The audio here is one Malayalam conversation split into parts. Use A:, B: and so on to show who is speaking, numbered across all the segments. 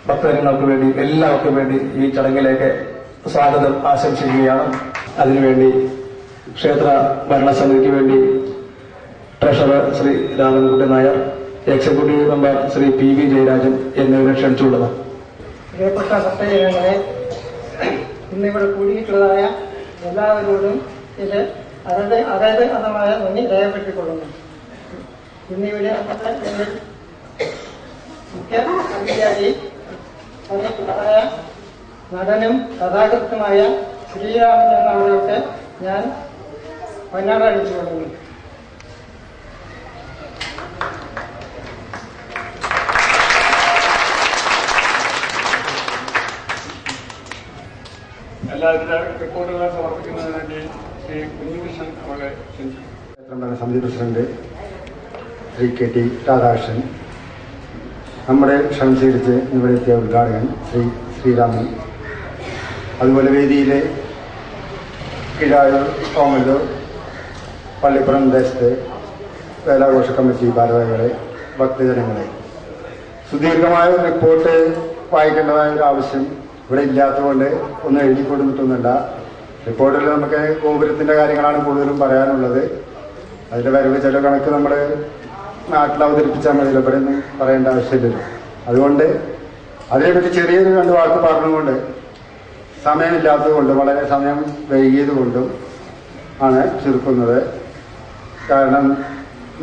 A: ഭക്തജനങ്ങൾക്ക് വേണ്ടി എല്ലാവർക്കും വേണ്ടി ഈ ചടങ്ങിലേക്ക് സ്വാഗതം ആശംസിക്കുകയാണ്. അതിനുവേണ്ടി ക്ഷേത്ര ഭരണസമിതിക്ക് വേണ്ടി treasurer Shri Ramankutty Nair, executive member Shri PV Jayarajan എന്നിവരെ ക്ഷണിച്ചുകൊള്ളുന്നു.
B: പ്രിയപ്പെട്ട ഭക്തജനങ്ങളെ, ഇന്നിവിടെ കൂടിയിട്ടുള്ളതായ എല്ലാവരോടും ഇത് അഗാധമായ നന്ദി രേഖപ്പെടുത്തിക്കൊള്ളുന്നു. ഇന്നിവിടെ മുഖ്യ അതിഥിയായി വന്നിട്ടുള്ളതായ നടനും കഥാകൃത്തുമായ ശ്രീരാമൻ എന്നവരൊക്കെ ഞാൻ പൊന്നാട അണിച്ചുകൊള്ളുന്നു.
C: എല്ലാവിധ റിപ്പോർട്ടുകളും സമർപ്പിക്കുന്നതിന് വേണ്ടി ശ്രീ കുഞ്ഞികൃഷ്ണൻ അവരെ ക്ഷണിച്ചു.
D: സമിതി പ്രസിഡന്റ് ശ്രീ KT രാധാകൃഷ്ണൻ, നമ്മുടെ ക്ഷണം സ്വീകരിച്ച് ഇവിടെ എത്തിയ ഉദ്ഘാടകൻ ശ്രീ ശ്രീരാമൻ, അതുപോലെ വേദിയിലെ കിഴായൂർ, ഓമല്ലൂർ, പള്ളിപ്പുറം ദേശത്തെ വേലാഘോഷ കമ്മിറ്റി ഭാരവാഹികളെ, ഭക്തജനങ്ങളെ, സുദീർഘമായ ഒരു റിപ്പോർട്ട് വായിക്കേണ്ടതായ ഒരു ആവശ്യം ഇവിടെ ഇല്ലാത്തതുകൊണ്ട് ഒന്നും എഴുതി കൊടുത്തിട്ടൊന്നുമില്ല. റിപ്പോർട്ടിൽ നമുക്ക് ഗോപുരത്തിൻ്റെ കാര്യങ്ങളാണ് കൂടുതലും പറയാനുള്ളത്. അതിൻ്റെ വരവ് ചെലവ് കണക്ക് നമ്മൾ നാട്ടിൽ അവതരിപ്പിച്ചാൽ മതിയല്ലോ, ഇവിടെ ഒന്നും പറയേണ്ട ആവശ്യമില്ലല്ലോ. അതുകൊണ്ട് അതിനെപ്പറ്റി ചെറിയൊരു 2 വാക്ക് പറഞ്ഞുകൊണ്ട് സമയമില്ലാത്തത് കൊണ്ടും വളരെ സമയം വൈകിയത് കൊണ്ടും ആണ് ചുരുക്കുന്നത്. കാരണം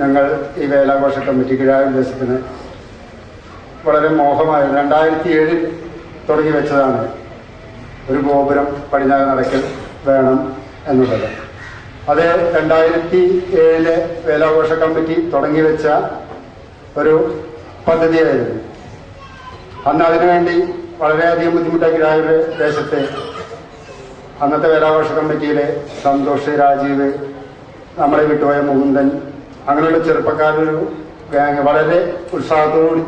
D: ഞങ്ങൾ ഈ വേലാഘോഷ കമ്മിറ്റി കിഴായൂർ ദേശത്തിന് വളരെ മോഹമായ 2007 തുടങ്ങി വെച്ചതാണ് ഒരു ഗോപുരം പടിഞ്ഞാറ് നടക്കൽ വേണം എന്നുള്ളത്. അത് 2007 വേലാഘോഷ കമ്മിറ്റി തുടങ്ങി വെച്ച ഒരു പദ്ധതിയായിരുന്നു. അന്ന് അതിനുവേണ്ടി വളരെയധികം ബുദ്ധിമുട്ടാക്കി കിഴായൂർ ദേശത്തെ അന്നത്തെ വേലാഘോഷ കമ്മിറ്റിയിലെ സന്തോഷ്, രാജീവ്, നമ്മളെ വിട്ടുപോയ മുകുന്ദൻ, അങ്ങനെയുള്ള ചെറുപ്പക്കാരൊരു ഗാങ് വളരെ ഉത്സാഹത്തോടുകൂടി